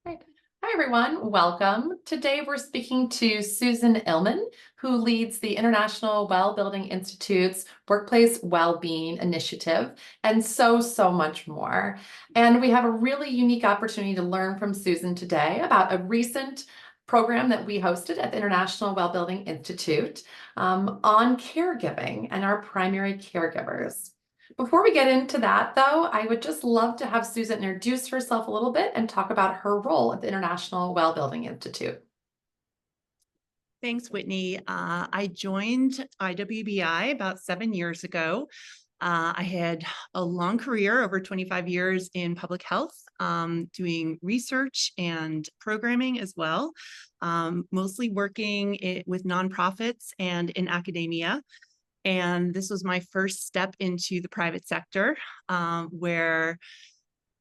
Great. Hi, everyone. Welcome. Today, we're speaking to Susan Illman, who leads the International Well-Building Institute's Workplace Wellbeing Initiative, and so much more. And we have a really unique opportunity to learn from Susan today about a recent program that we hosted at the International Well-Building Institute on caregiving and our primary caregivers. Before we get into that, though, I would just love to have Susan introduce herself a little bit and talk about her role at the International Well-Building Institute. Thanks, Whitney. I joined IWBI about 7 years ago. I had a long career, over 25 years in public health, doing research and programming as well, mostly working with nonprofits and in academia. And this was my first step into the private sector, where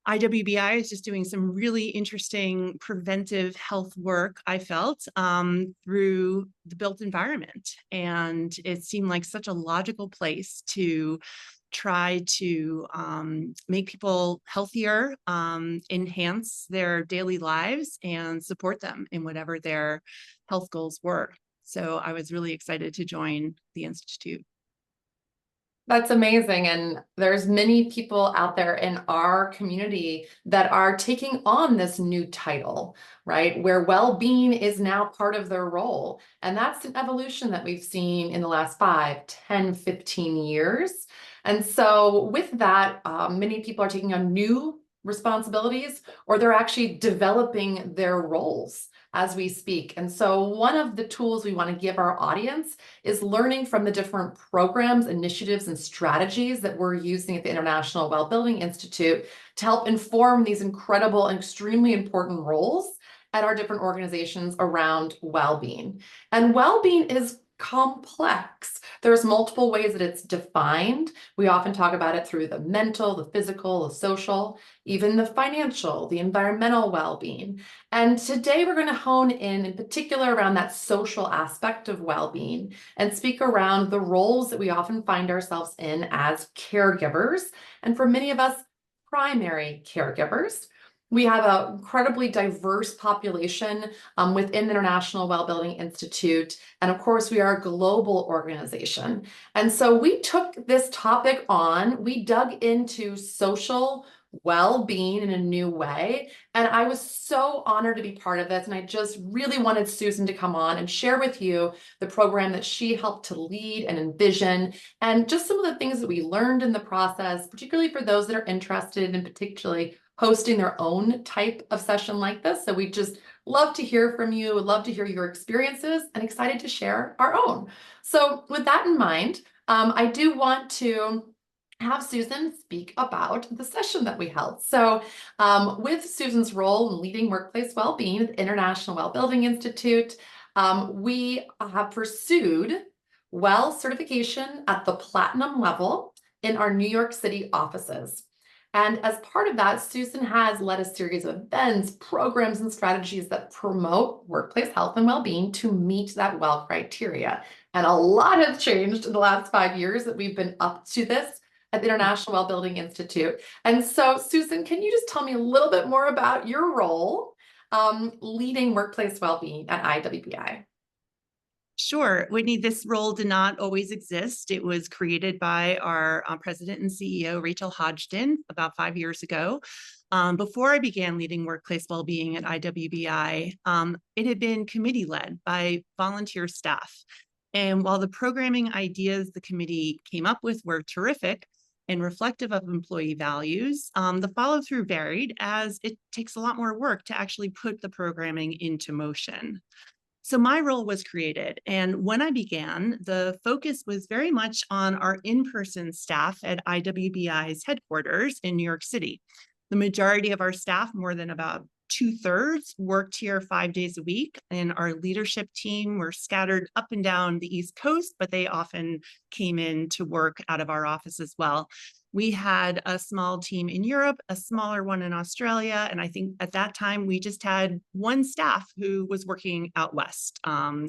IWBI is just doing some really interesting preventive health work, I felt, through the built environment. And it seemed like such a logical place to try to make people healthier, enhance their daily lives, and support them in whatever their health goals were. So I was really excited to join the Institute. That's amazing. And there's many people out there in our community that are taking on this new title, right? Where well-being is now part of their role. And that's an evolution that we've seen in the last 5, 10, 15 years. And so with that, many people are taking on new responsibilities, or they're actually developing their roles as we speak. And so one of the tools we want to give our audience is learning from the different programs, initiatives, and strategies that we're using at the International Well-Building Institute to help inform these incredible and extremely important roles at our different organizations around well-being. And well-being is complex. There's multiple ways that it's defined. We often talk about it through the mental, the physical, the social, even the financial, the environmental well-being. And today we're going to hone in particular around that social aspect of well-being and speak around the roles that we often find ourselves in as caregivers. And for many of us, primary caregivers. We have an incredibly diverse population within the International Well-Building Institute. And of course, we are a global organization. And so we took this topic on, we dug into social well-being in a new way. And I was so honored to be part of this. And I just really wanted Susan to come on and share with you the program that she helped to lead and envision, and just some of the things that we learned in the process, particularly for those that are interested in particularly hosting their own type of session like this. So we just love to hear from you, would love to hear your experiences, and excited to share our own. So with that in mind, I do want to have Susan speak about the session that we held. So with Susan's role in leading workplace well-being at the International Well-Building Institute, we have pursued WELL certification at the platinum level in our New York City offices. And as part of that, Susan has led a series of events, programs, and strategies that promote workplace health and well-being to meet that WELL criteria. And a lot has changed in the last 5 years that we've been up to this at the International Well-Building Institute. And so, Susan, can you just tell me a little bit more about your role leading workplace well-being at IWBI? Sure, Whitney, this role did not always exist. It was created by our president and CEO, Rachel Hodgson, about 5 years ago. Before I began leading workplace well-being at IWBI, it had been committee-led by volunteer staff. And while the programming ideas the committee came up with were terrific and reflective of employee values, the follow-through varied, as it takes a lot more work to actually put the programming into motion. So my role was created. And when I began, the focus was very much on our in-person staff at IWBI's headquarters in New York City. The majority of our staff, more than about 2/3, worked here 5 days a week. And our leadership team were scattered up and down the East Coast, but they often came in to work out of our office as well. We had a small team in Europe, a smaller one in Australia, and I think at that time we just had one staff who was working out west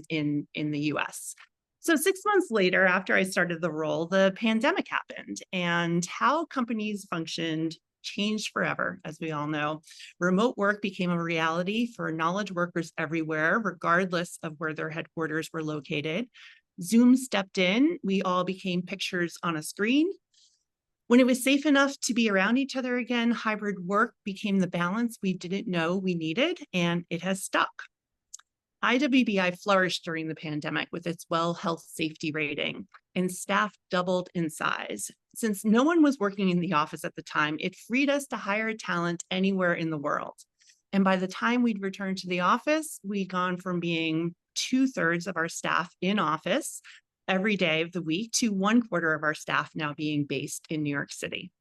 in the US. So 6 months later, after I started the role, the pandemic happened, and how companies functioned changed forever, as we all know. Remote work became a reality for knowledge workers everywhere, regardless of where their headquarters were located. Zoom stepped in. We all became pictures on a screen. When it was safe enough to be around each other again, hybrid work became the balance we didn't know we needed, and it has stuck. IWBI flourished during the pandemic with its WELL Health Safety rating, and staff doubled in size. Since no one was working in the office at the time, it freed us to hire talent anywhere in the world. And by the time we'd returned to the office, we'd gone from being 2/3 of our staff in office every day of the week to 1/4 of our staff now being based in New York City.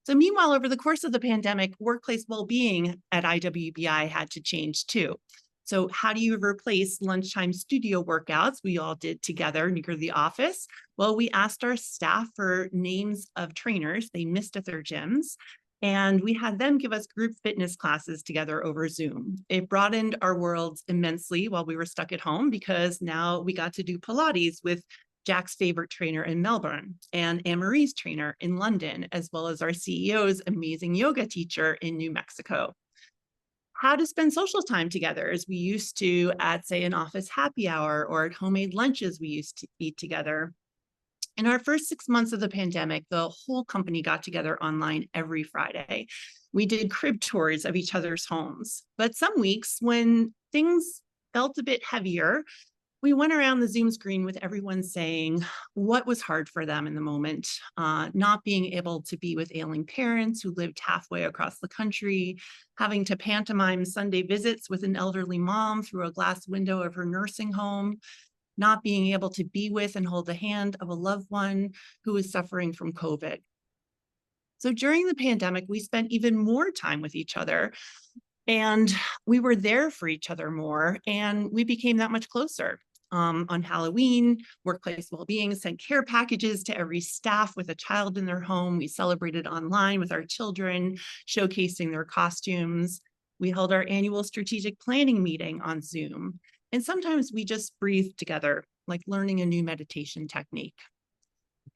So meanwhile, over the course of the pandemic, workplace well-being at IWBI had to change too. So how do you replace lunchtime studio workouts we all did together near the office? Well, we asked our staff for names of trainers they missed at their gyms, and we had them give us group fitness classes together over Zoom. It broadened our worlds immensely while we were stuck at home, because now we got to do Pilates with Jack's favorite trainer in Melbourne and Anne-Marie's trainer in London, as well as our CEO's amazing yoga teacher in New Mexico. How to spend social time together as we used to at, say, an office happy hour or at homemade lunches we used to eat together. In our first 6 months of the pandemic, the whole company got together online every Friday. We did crib tours of each other's homes. But some weeks when things felt a bit heavier, we went around the Zoom screen with everyone saying what was hard for them in the moment, not being able to be with ailing parents who lived halfway across the country, having to pantomime Sunday visits with an elderly mom through a glass window of her nursing home, not being able to be with and hold the hand of a loved one who is suffering from COVID. So during the pandemic, we spent even more time with each other, and we were there for each other more, and we became that much closer. On Halloween, workplace well-being sent care packages to every staff with a child in their home. We celebrated online with our children, showcasing their costumes. We held our annual strategic planning meeting on Zoom. And sometimes we just breathed together, like learning a new meditation technique.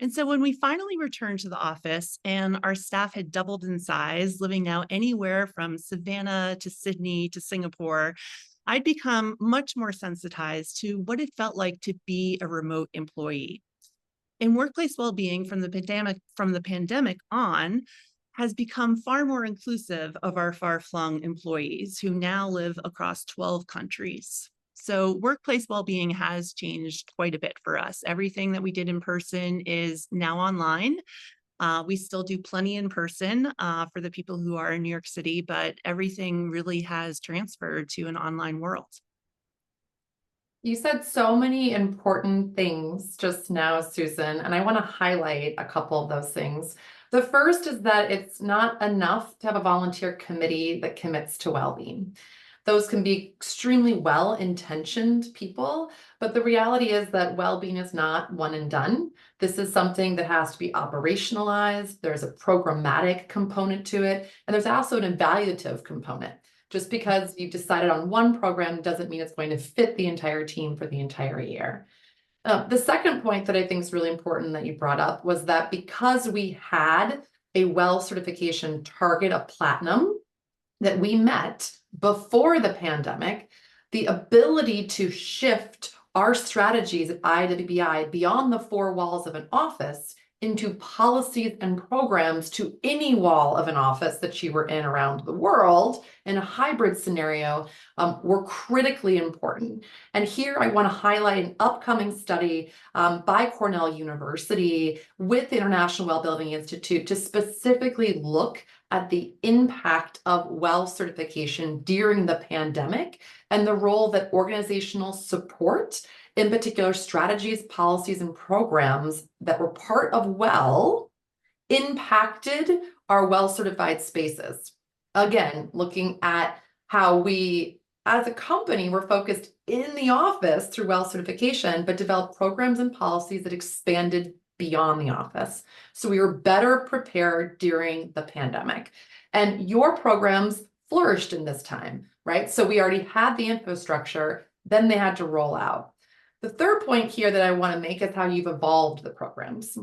And so when we finally returned to the office and our staff had doubled in size, living now anywhere from Savannah to Sydney to Singapore, I'd become much more sensitized to what it felt like to be a remote employee. And workplace well-being from the pandemic on has become far more inclusive of our far-flung employees who now live across 12 countries. So workplace well-being has changed quite a bit for us. Everything that we did in person is now online. We still do plenty in person for the people who are in New York City, but everything really has transferred to an online world. You said so many important things just now, Susan, and I want to highlight a couple of those things. The first is that it's not enough to have a volunteer committee that commits to well-being. Those can be extremely well-intentioned people, but the reality is that well-being is not one and done. This is something that has to be operationalized. There's a programmatic component to it, and there's also an evaluative component. Just because you've decided on one program doesn't mean it's going to fit the entire team for the entire year. The second point that I think is really important that you brought up was that because we had a WELL certification target of platinum that we met before the pandemic, the ability to shift our strategies at IWBI beyond the four walls of an office into policies and programs to any wall of an office that you were in around the world in a hybrid scenario were critically important. And here I want to highlight an upcoming study by Cornell University with the International Well-Being Institute to specifically look at the impact of WELL certification during the pandemic and the role that organizational support, in particular strategies, policies, and programs that were part of WELL, impacted our WELL certified spaces. Again, looking at how we, as a company, were focused in the office through WELL certification, but developed programs and policies that expanded beyond the office. So we were better prepared during the pandemic. And your programs flourished in this time, right? So we already had the infrastructure, then they had to roll out. The third point here that I want to make is how you've evolved the programs.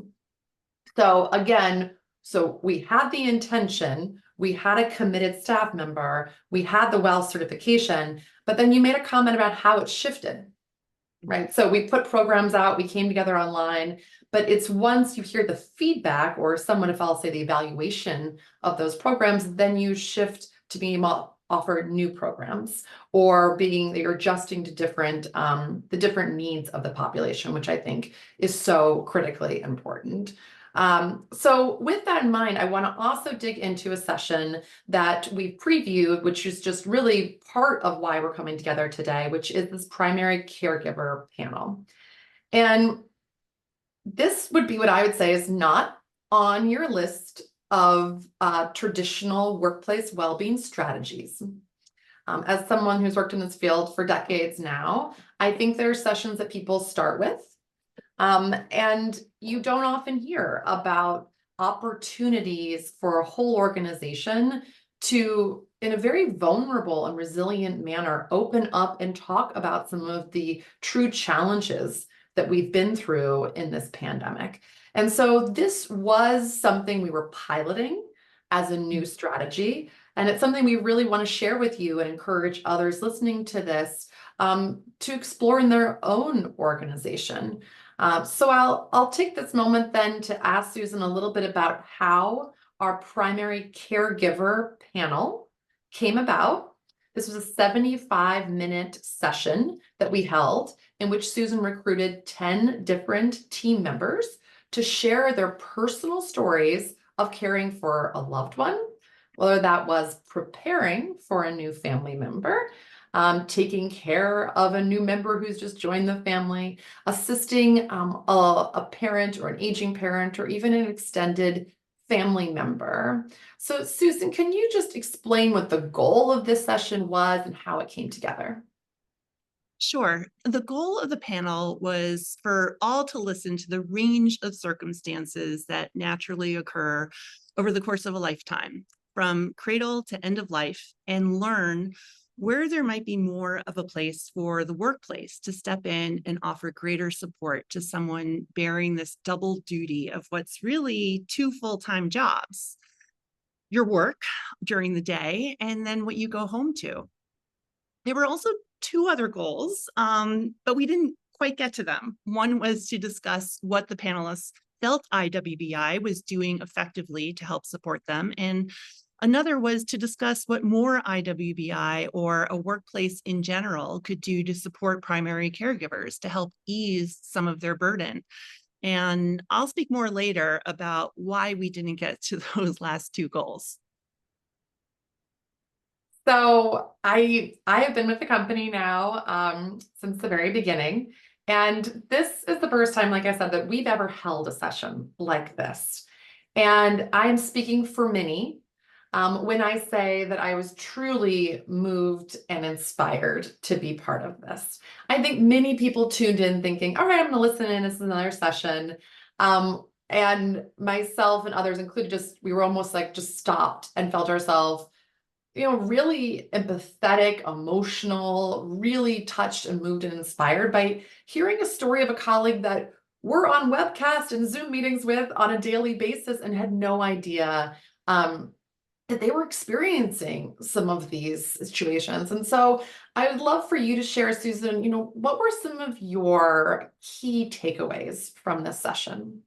So again, So we had the intention, we had a committed staff member, we had the WELL certification, but then you made a comment about how it shifted, right? So we put programs out, we came together online, but it's once you hear the feedback or someone, if I'll say the evaluation of those programs, then you shift to being offered new programs or being you're adjusting to different the different needs of the population, which I think is so critically important. So with that in mind, I want to also dig into a session that we previewed, which is just really part of why we're coming together today, which is this primary caregiver panel. And this would be what I would say is not on your list of traditional workplace well-being strategies. As someone who's worked in this field for decades now, I think there are sessions that people start with, and you don't often hear about opportunities for a whole organization to, in a very vulnerable and resilient manner, open up and talk about some of the true challenges that we've been through in this pandemic. And so this was something we were piloting as a new strategy. And it's something we really want to share with you and encourage others listening to this to explore in their own organization. So I'll take this moment then to ask Susan a little bit about how our primary caregiver panel came about. This was a 75-minute session that we held in which Susan recruited 10 different team members to share their personal stories of caring for a loved one, whether that was preparing for a new family member, taking care of a new member who's just joined the family, assisting a parent or an aging parent, or even an extended family member. So Susan, can you just explain what the goal of this session was and how it came together? Sure. The goal of the panel was for all to listen to the range of circumstances that naturally occur over the course of a lifetime, from cradle to end of life, and learn where there might be more of a place for the workplace to step in and offer greater support to someone bearing this double duty of what's really two full-time jobs: your work during the day and then what you go home to. There were also two other goals, but we didn't quite get to them. One was to discuss what the panelists felt IWBI was doing effectively to help support them. And another was to discuss what more IWBI or a workplace in general could do to support primary caregivers to help ease some of their burden. And I'll speak more later about why we didn't get to those last two goals. So I have been with the company now since the very beginning. And this is the first time, like I said, that we've ever held a session like this. And I'm speaking for many when I say that I was truly moved and inspired to be part of this. I think many people tuned in thinking, all right, I'm going to listen in. This is another session. And myself and others included, we were almost like just stopped and felt ourselves really empathetic, emotional, really touched and moved and inspired by hearing a story of a colleague that we're on webcast and Zoom meetings with on a daily basis and had no idea that they were experiencing some of these situations. And so I would love for you to share, Susan, what were some of your key takeaways from this session?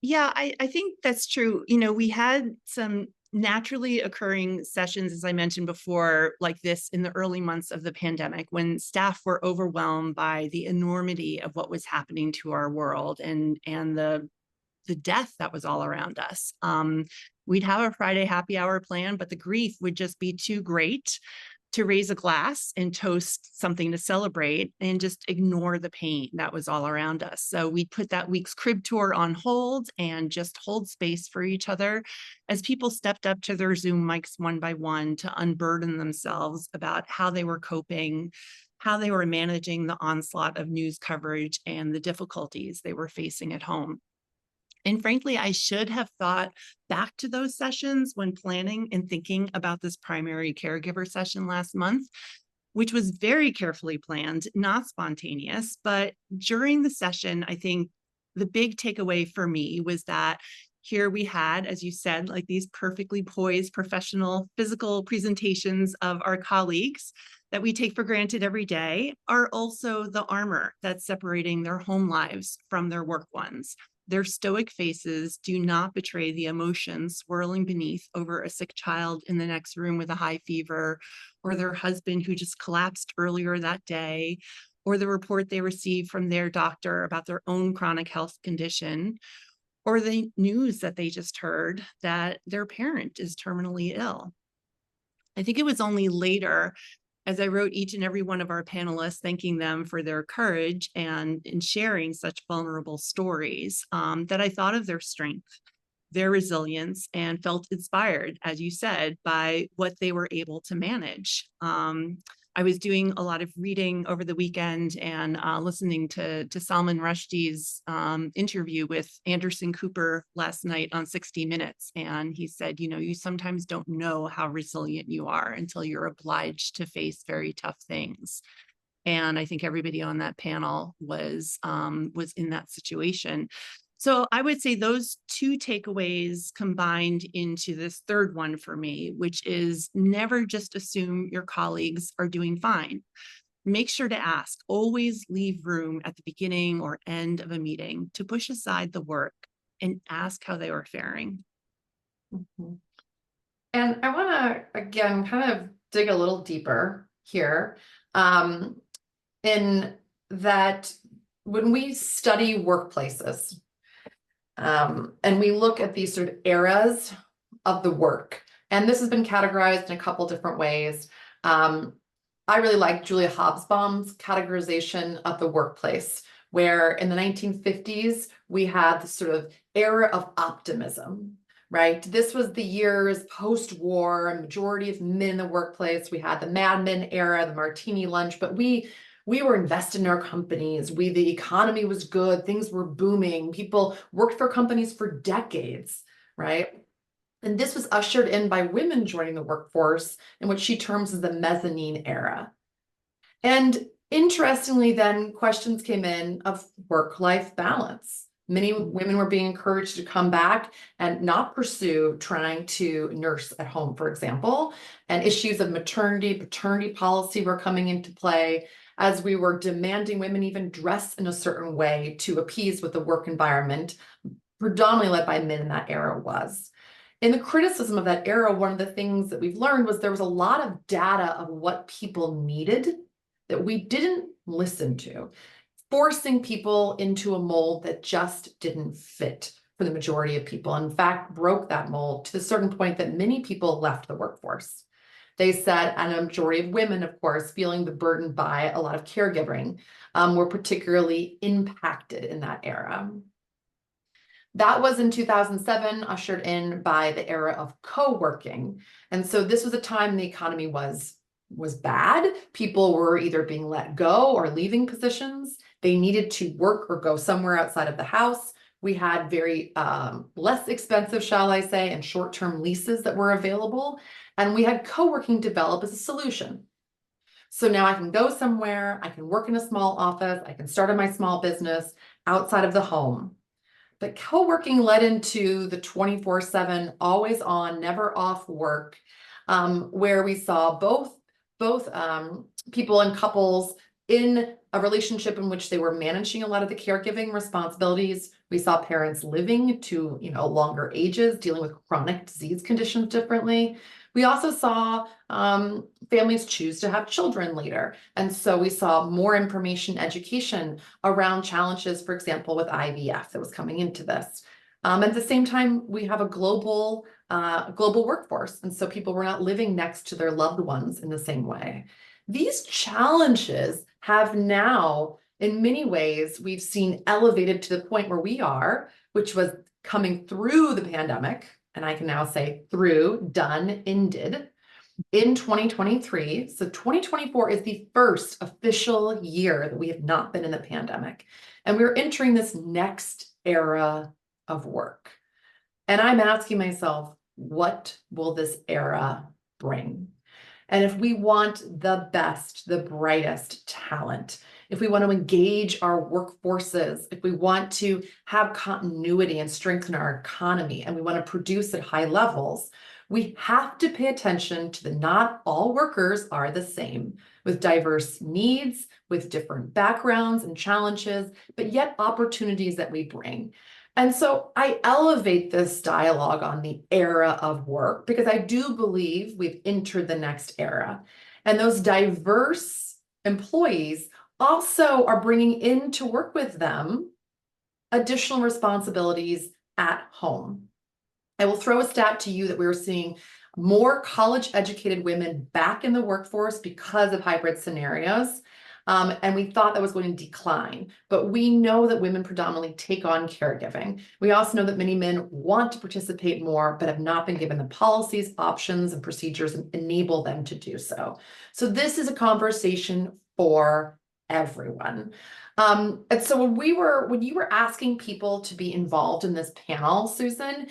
Yeah, I think that's true. We had some naturally occurring sessions, as I mentioned before, like this in the early months of the pandemic, when staff were overwhelmed by the enormity of what was happening to our world and the death that was all around us. We'd have a Friday happy hour plan, but the grief would just be too great to raise a glass and toast something to celebrate and just ignore the pain that was all around us. So we put that week's crib tour on hold and just hold space for each other as people stepped up to their Zoom mics one by one to unburden themselves about how they were coping, how they were managing the onslaught of news coverage and the difficulties they were facing at home. And frankly, I should have thought back to those sessions when planning and thinking about this primary caregiver session last month, which was very carefully planned, not spontaneous. But during the session, I think the big takeaway for me was that Here we had, as you said, like these perfectly poised professional physical presentations of our colleagues that we take for granted every day are also the armor that's separating their home lives from their work ones. Their stoic faces do not betray the emotions swirling beneath over a sick child in the next room with a high fever, or their husband who just collapsed earlier that day, or the report they received from their doctor about their own chronic health condition, or the news that they just heard that their parent is terminally ill. I think it was only later, as I wrote each and every one of our panelists, thanking them for their courage and in sharing such vulnerable stories, that I thought of their strength, their resilience, and felt inspired, as you said, by what they were able to manage. I was doing a lot of reading over the weekend and listening to Salman Rushdie's interview with Anderson Cooper last night on 60 Minutes. And he said, you know, you sometimes don't know how resilient you are until you're obliged to face very tough things. And I think everybody on that panel was in that situation. So I would say those two takeaways combined into this third one for me, which is never just assume your colleagues are doing fine. Make sure to ask, always leave room at the beginning or end of a meeting to push aside the work and ask how they were faring. Mm-hmm. And I want to, again, kind of dig a little deeper here, in that when we study workplaces, and we look at these sort of eras of the work, and this has been categorized in a couple different ways. I really like Julia Hobsbawm's categorization of the workplace, where in the 1950s, we had this sort of era of optimism, right? This was the years post-war, a majority of men in the workplace. We had the Mad Men era, the martini lunch, but we were invested in our companies. The economy was good. Things were booming. People worked for companies for decades, right? And this was ushered in by women joining the workforce in what she terms as the mezzanine era. And interestingly, then questions came in of work-life balance. Many women were being encouraged to come back and not pursue trying to nurse at home, for example, and issues of maternity, paternity policy were coming into play as we were demanding women even dress in a certain way to appease what the work environment, predominantly led by men in that era, was. In the criticism of that era, one of the things that we've learned was there was a lot of data of what people needed that we didn't listen to, forcing people into a mold that just didn't fit for the majority of people. In fact, broke that mold to the certain point that many people left the workforce. They said, and a majority of women, of course, feeling the burden by a lot of caregiving, were particularly impacted in that era. That was in 2007, ushered in by the era of co-working. And so this was a time the economy was bad. People were either being let go or leaving positions. They needed to work or go somewhere outside of the house. We had very less expensive, shall I say, and short-term leases that were available. And we had co-working develop as a solution. So now I can go somewhere, I can work in a small office, I can start my small business outside of the home. But co-working led into the 24/7, always on, never off work, where we saw both people and couples in a relationship in which they were managing a lot of the caregiving responsibilities. We saw parents living to longer ages, dealing with chronic disease conditions differently. We also saw families choose to have children later. And so we saw more information, education around challenges, for example, with IVF that was coming into this. At the same time, we have a global workforce. And so people were not living next to their loved ones in the same way. These challenges have now, in many ways, we've seen elevated to the point where we are, which was coming through the pandemic. And I can now say through, done, ended in 2023. So 2024 is the first official year that we have not been in the pandemic. And we're entering this next era of work. And I'm asking myself, what will this era bring? And if we want the best, the brightest talent, if we want to engage our workforces, if we want to have continuity and strengthen our economy, and we want to produce at high levels, we have to pay attention to the not all workers are the same, with diverse needs, with different backgrounds and challenges, but yet opportunities that we bring. And so I elevate this dialogue on the era of work because I do believe we've entered the next era. And those diverse employees also are bringing in to work with them additional responsibilities at home. I will throw a stat to you that we were seeing more college educated women back in the workforce because of hybrid scenarios. And we thought that was going to decline, but we know that women predominantly take on caregiving. We also know that many men want to participate more, but have not been given the policies, options, and procedures that enable them to do so. So this is a conversation for everyone. And so when you were asking people to be involved in this panel, Susan,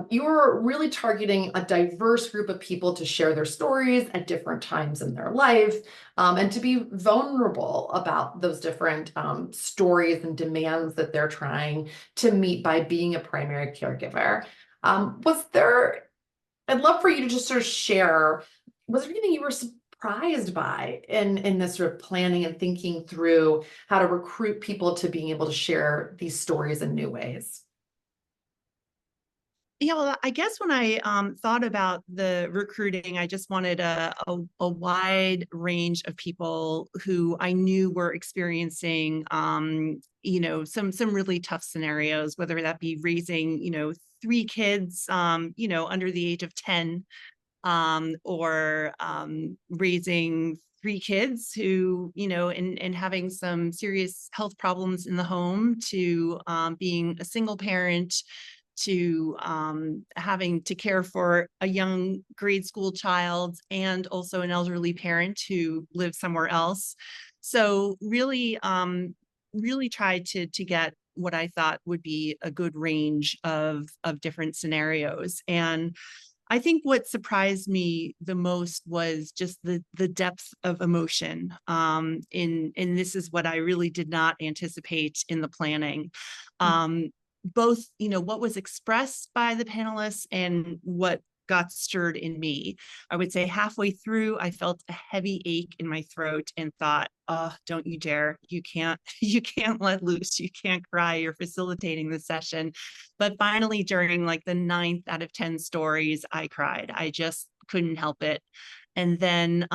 you're really targeting a diverse group of people to share their stories at different times in their life, and to be vulnerable about those different stories and demands that they're trying to meet by being a primary caregiver. I'd love for you to just sort of share, was there anything you were surprised by in this sort of planning and thinking through how to recruit people to being able to share these stories in new ways? Yeah, well, I guess when I thought about the recruiting, I just wanted a wide range of people who I knew were experiencing, some really tough scenarios, whether that be raising, three kids, under the age of 10, or raising three kids who, and having some serious health problems in the home, to being a single parent, to having to care for a young grade school child and also an elderly parent who lives somewhere else. So really tried to get what I thought would be a good range of different scenarios. And I think what surprised me the most was just the depth of emotion. And this is what I really did not anticipate in the planning. Both, what was expressed by the panelists and what got stirred in me. I would say halfway through, I felt a heavy ache in my throat and thought, oh, don't you dare. You can't, you can't let loose. You can't cry. You're facilitating the session. But finally, during like the 9th out of 10 stories, I cried. I just couldn't help it. And then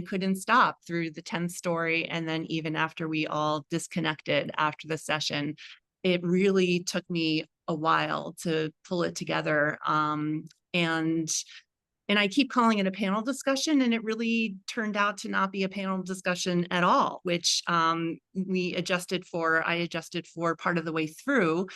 couldn't stop through the 10th story. And then even after we all disconnected after the session, it really took me a while to pull it together. And and I keep calling it a panel discussion, and it really turned out to not be a panel discussion at all, which I adjusted for part of the way through.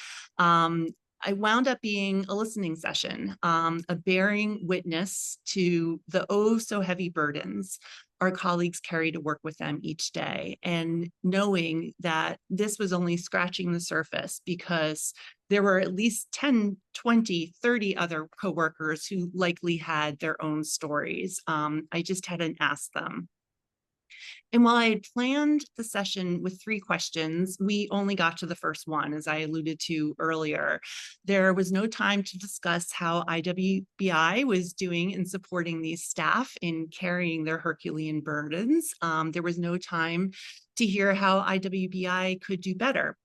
I wound up being a listening session, a bearing witness to the oh so heavy burdens our colleagues carry to work with them each day, and knowing that this was only scratching the surface, because there were at least 10, 20, 30 other coworkers who likely had their own stories. I just hadn't asked them. And while I had planned the session with 3 questions, we only got to the first one, as I alluded to earlier. There was no time to discuss how IWBI was doing in supporting these staff in carrying their Herculean burdens. There was no time to hear how IWBI could do better.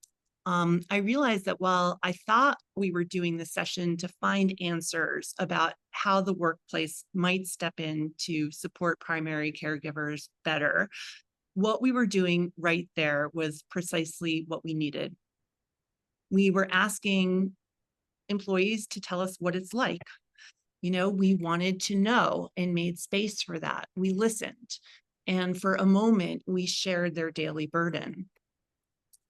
I realized that while I thought we were doing the session to find answers about how the workplace might step in to support primary caregivers better, what we were doing right there was precisely what we needed. We were asking employees to tell us what it's like. We wanted to know and made space for that. We listened. And for a moment, we shared their daily burden.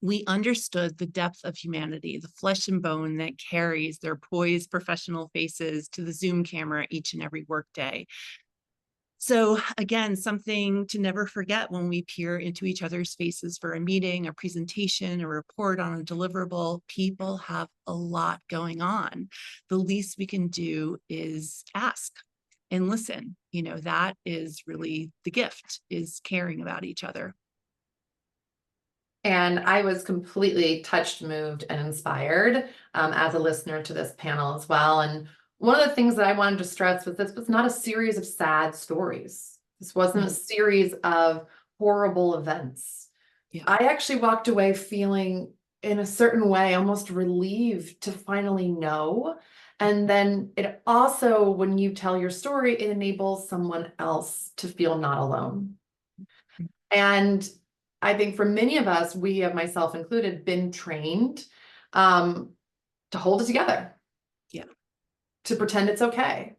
We understood the depth of humanity, the flesh and bone that carries their poised professional faces to the Zoom camera each and every workday. So again, something to never forget when we peer into each other's faces for a meeting, a presentation, a report on a deliverable. People have a lot going on. The least we can do is ask and listen. That is really the gift, is caring about each other. And I was completely touched, moved, and inspired as a listener to this panel as well. And one of the things that I wanted to stress was this was not a series of sad stories. This wasn't a series of horrible events. Yeah. I actually walked away feeling, in a certain way, almost relieved to finally know. And then it also, when you tell your story, it enables someone else to feel not alone. And I think for many of us, we have, myself included, been trained to hold it together, Yeah. to pretend it's okay,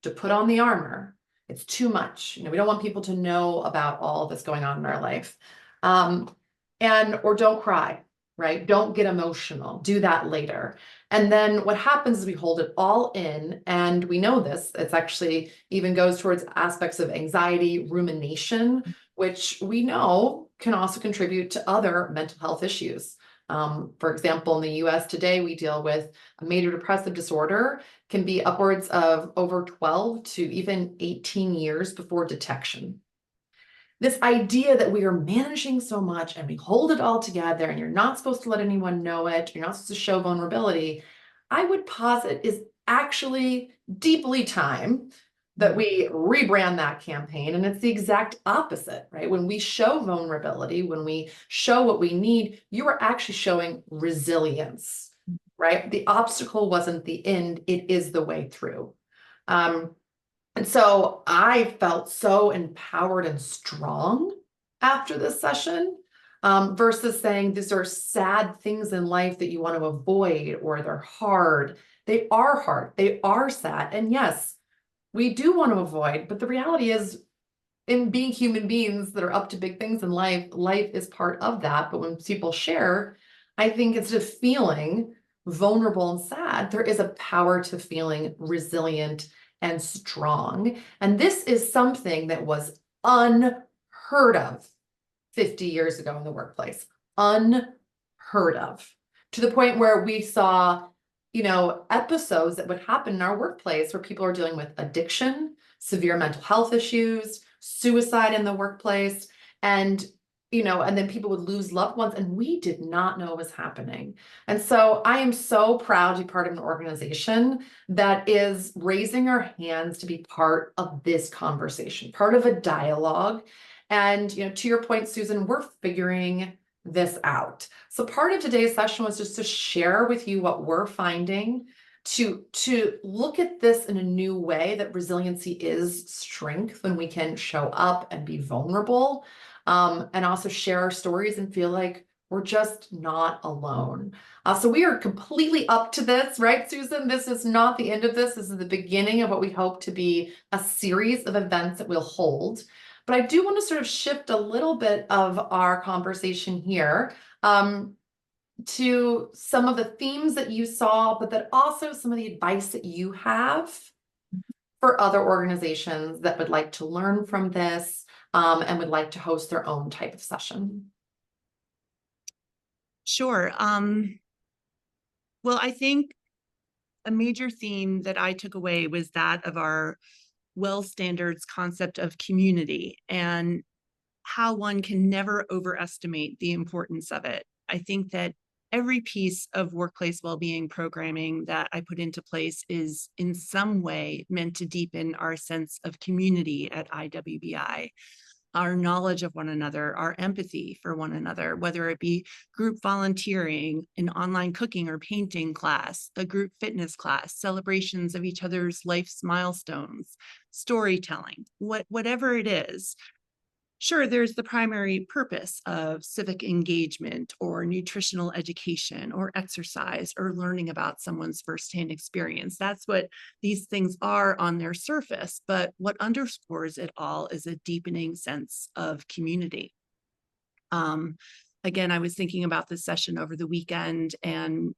to put on the armor. It's too much. We don't want people to know about all that's going on in our life. Or don't cry, right? Don't get emotional. Do that later. And then what happens is we hold it all in, and we know this. It's actually even goes towards aspects of anxiety, rumination, which we know can also contribute to other mental health issues. For example, in the US today, we deal with a major depressive disorder can be upwards of over 12 to even 18 years before detection. This idea that we are managing so much and we hold it all together and you're not supposed to let anyone know it, you're not supposed to show vulnerability, I would posit is actually deeply time that we rebrand that campaign. And it's the exact opposite, right? When we show vulnerability, when we show what we need, you are actually showing resilience, right? The obstacle wasn't the end, it is the way through. And so I felt so empowered and strong after this session, versus saying these are sad things in life that you want to avoid or they're hard. They are hard, they are sad. And yes, we do want to avoid, but the reality is, in being human beings that are up to big things in life, life is part of that. But when people share, I think instead of feeling vulnerable and sad, there is a power to feeling resilient and strong. And this is something that was unheard of 50 years ago in the workplace. Unheard of. To the point where we saw, episodes that would happen in our workplace where people are dealing with addiction, severe mental health issues, suicide in the workplace, and and then people would lose loved ones, and we did not know it was happening. And so I am so proud to be part of an organization that is raising our hands to be part of this conversation, part of a dialogue. And to your point, Susan, we're figuring this out. So part of today's session was just to share with you what we're finding, to look at this in a new way, that resiliency is strength when we can show up and be vulnerable, and also share our stories and feel like we're just not alone. So we are completely up to this, right, Susan? This is not the end of this. This is the beginning of what we hope to be a series of events that we'll hold. But I do want to sort of shift a little bit of our conversation here, to some of the themes that you saw, but that also some of the advice that you have for other organizations that would like to learn from this, and would like to host their own type of session. Sure. Well, I think a major theme that I took away was that of our WELL standards concept of community, and how one can never overestimate the importance of it. I think that every piece of workplace well-being programming that I put into place is in some way meant to deepen our sense of community at IWBI, our knowledge of one another, our empathy for one another, whether it be group volunteering, an online cooking or painting class, a group fitness class, celebrations of each other's life's milestones, storytelling, whatever it is. Sure, there's the primary purpose of civic engagement or nutritional education or exercise or learning about someone's firsthand experience. That's what these things are on their surface. But what underscores it all is a deepening sense of community. Again, I was thinking about this session over the weekend and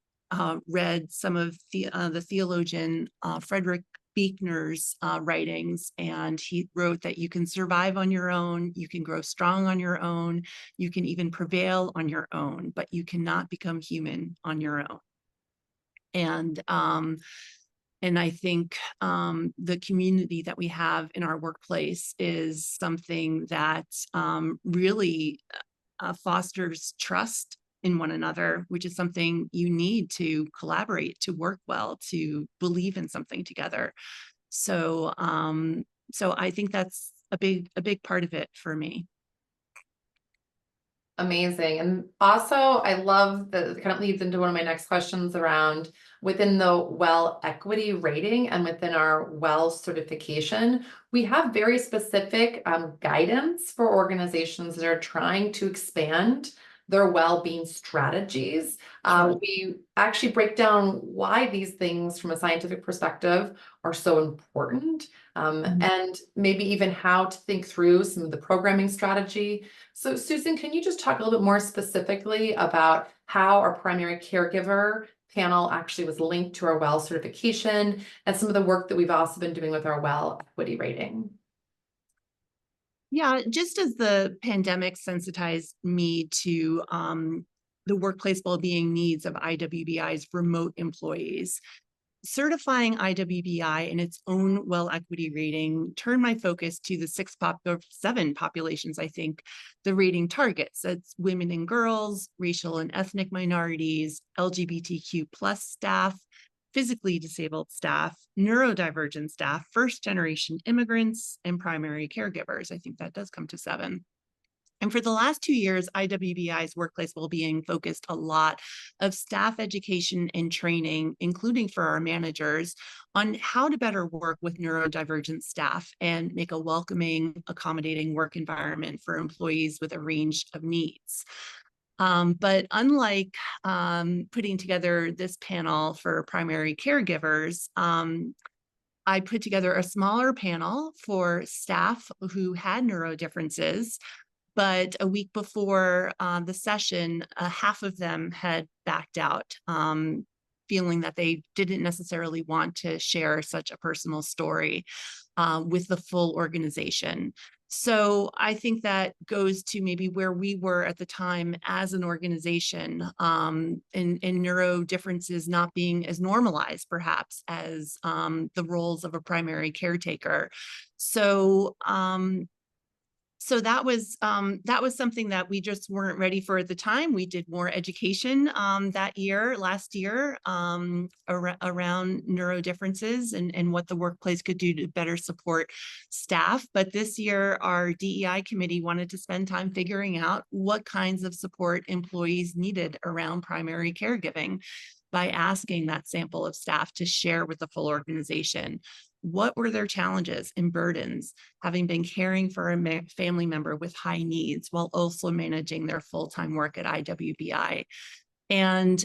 read some of the theologian Frederick Buechner's writings, and he wrote that you can survive on your own, you can grow strong on your own, you can even prevail on your own, but you cannot become human on your own. And I think the community that we have in our workplace is something that really fosters trust in one another, which is something you need to collaborate, to work well, to believe in something together. So, so I think that's a big part of it for me. Amazing. And also, I love that it kind of leads into one of my next questions around within the WELL equity rating and within our WELL certification, we have very specific guidance for organizations that are trying to expand their well-being strategies. Sure. We actually break down why these things from a scientific perspective are so important, Mhm. and maybe even how to think through some of the programming strategy. So Susan, can you just talk a little bit more specifically about how our primary caregiver panel actually was linked to our WELL certification and some of the work that we've also been doing with our WELL equity rating? Yeah, just as the pandemic sensitized me to the workplace well-being needs of IWBI's remote employees, certifying IWBI in its own well equity rating turned my focus to the or seven populations, I think, the rating targets. That's women and girls, racial and ethnic minorities, LGBTQ plus staff, physically disabled staff, neurodivergent staff, first generation immigrants, and primary caregivers. I think that does come to seven. And for the last 2 years, IWBI's workplace well-being focused a lot of staff education and training, including for our managers, on how to better work with neurodivergent staff and make a welcoming, accommodating work environment for employees with a range of needs. But unlike putting together this panel for primary caregivers, I put together a smaller panel for staff who had neuro differences, but a week before the session, half of them had backed out, feeling that they didn't necessarily want to share such a personal story with the full organization. So I think that goes to maybe where we were at the time as an organization, and neuro differences not being as normalized perhaps as the roles of a primary caretaker. So so that was something that we just weren't ready for at the time. We did more education last year, around neuro differences and what the workplace could do to better support staff. But this year, our DEI committee wanted to spend time figuring out what kinds of support employees needed around primary caregiving by asking that sample of staff to share with the full organization. What were their challenges and burdens, having been caring for a family member with high needs while also managing their full-time work at IWBI? And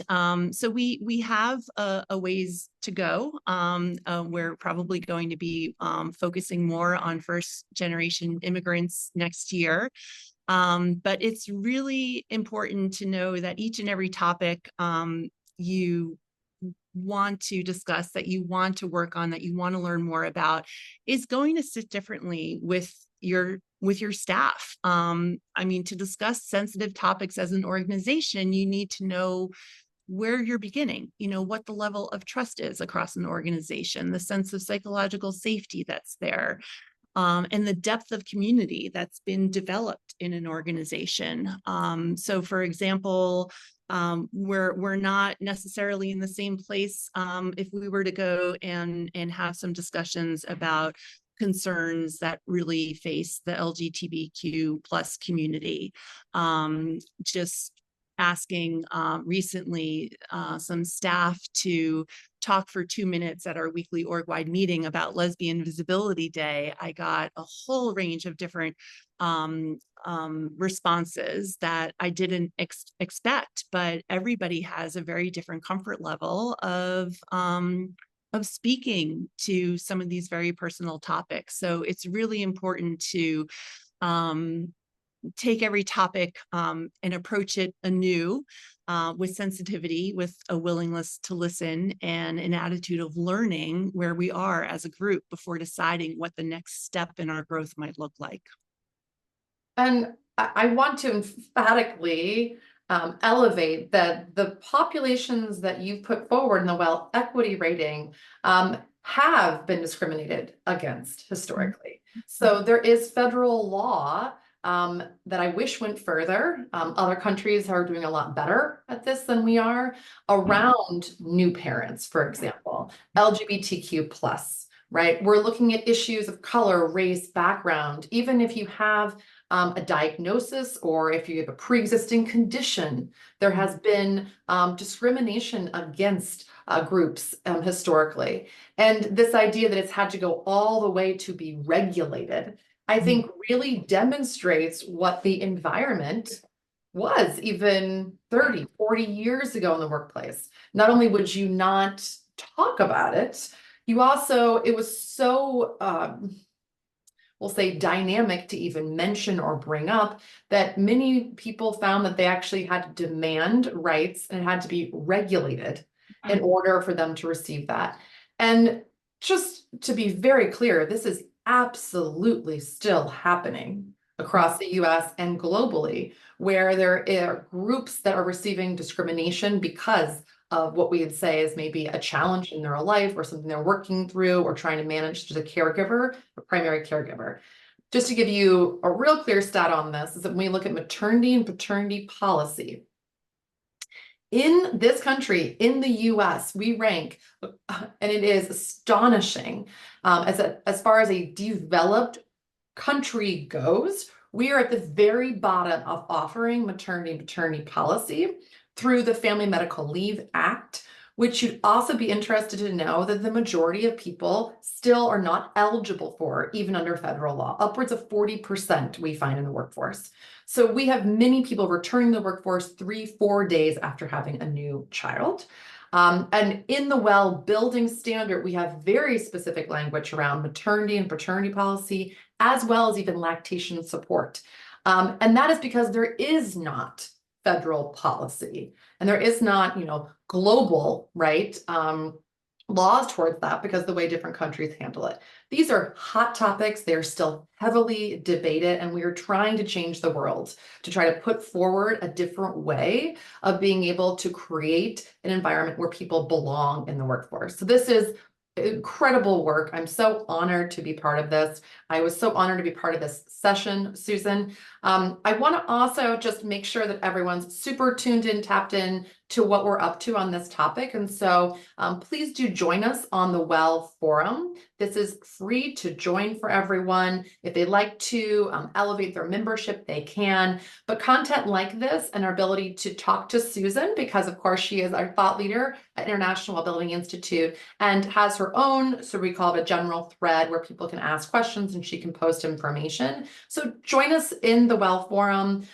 so we have a ways to go. We're probably going to be focusing more on first generation immigrants next year. But it's really important to know that each and every topic you want to discuss, that you want to work on, that you want to learn more about, is going to sit differently with your staff. I mean, to discuss sensitive topics as an organization, you need to know where you're beginning, what the level of trust is across an organization, the sense of psychological safety that's there, and the depth of community that's been developed in an organization. So for example, we're not necessarily in the same place if we were to go and have some discussions about concerns that really face the LGBTQ plus community. Just asking recently some staff to talk for 2 minutes at our weekly org-wide meeting about Lesbian Visibility Day. I got a whole range of different responses that I didn't expect, but everybody has a very different comfort level of speaking to some of these very personal topics. So it's really important to take every topic and approach it anew with sensitivity, with a willingness to listen and an attitude of learning where we are as a group before deciding what the next step in our growth might look like. And I want to emphatically elevate that the populations that you've put forward in the WELL equity rating have been discriminated against historically. So there is federal law that I wish went further. Other countries are doing a lot better at this than we are around new parents, for example, LGBTQ plus, right? We're looking at issues of color, race, background, even if you have a diagnosis or if you have a pre-existing condition, there has been discrimination against groups historically. And this idea that it's had to go all the way to be regulated, I think really demonstrates what the environment was even 30, 40 years ago in the workplace. Not only would you not talk about it, you also, it was so, we'll say dynamic to even mention or bring up that many people found that they actually had to demand rights and it had to be regulated in order for them to receive that. And just to be very clear, this is absolutely still happening across the US and globally, where there are groups that are receiving discrimination because of what we would say is maybe a challenge in their life or something they're working through or trying to manage as a caregiver, a primary caregiver. Just to give you a real clear stat on this is that when we look at maternity and paternity policy, in this country, in the US, we rank, and it is astonishing, as far as a developed country goes, we are at the very bottom of offering maternity and paternity policy through the Family Medical Leave Act, which you'd also be interested to know that the majority of people still are not eligible for, even under federal law. Upwards of 40% we find in the workforce. So we have many people returning to the workforce 3-4 days after having a new child. And in the Well Building Standard, we have very specific language around maternity and paternity policy, as well as even lactation support. And that is because there is not federal policy and there is not, global, right, laws towards that because the way different countries handle it. These are hot topics. They're still heavily debated, and we are trying to change the world to try to put forward a different way of being able to create an environment where people belong in the workforce. So this is incredible work. I'm so honored to be part of this. I was so honored to be part of this session, Susan. I want to also just make sure that everyone's super tuned in, tapped in to what we're up to on this topic. And so please do join us on the Well Forum. This is free to join for everyone. If they'd like to elevate their membership, they can. But content like this and our ability to talk to Susan, because of course she is our thought leader at International Well Building Institute and has her own, so we call it a general thread where people can ask questions and she can post information. So join us in the Well Forum.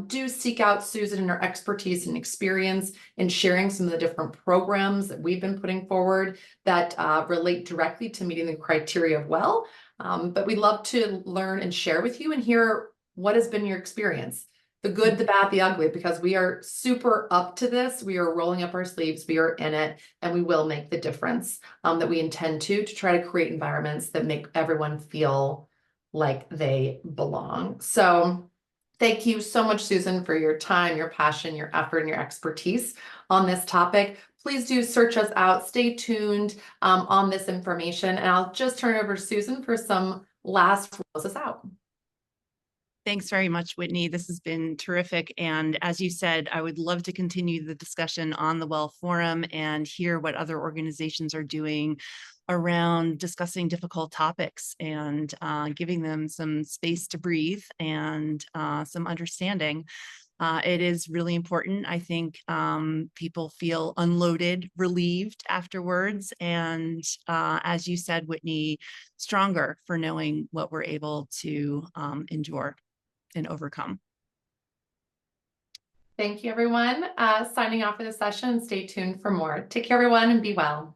Do seek out Susan and her expertise and experience in sharing some of the different programs that we've been putting forward that relate directly to meeting the criteria of well. But we'd love to learn and share with you and hear what has been your experience, the good, the bad, the ugly, because we are super up to this. We are rolling up our sleeves, we are in it, and we will make the difference that we intend to try to create environments that make everyone feel like they belong. So thank you so much, Susan, for your time, your passion, your effort, and your expertise on this topic. Please do search us out. Stay tuned on this information. And I'll just turn it over to Susan for some last close us out. Thanks very much, Whitney. This has been terrific. And as you said, I would love to continue the discussion on the Well Forum and hear what other organizations are doing around discussing difficult topics and giving them some space to breathe and some understanding. It is really important. I think people feel unloaded, relieved afterwards. And as you said, Whitney, stronger for knowing what we're able to endure and overcome. Thank you, everyone. Signing off for the session. Stay tuned for more. Take care, everyone, and be well.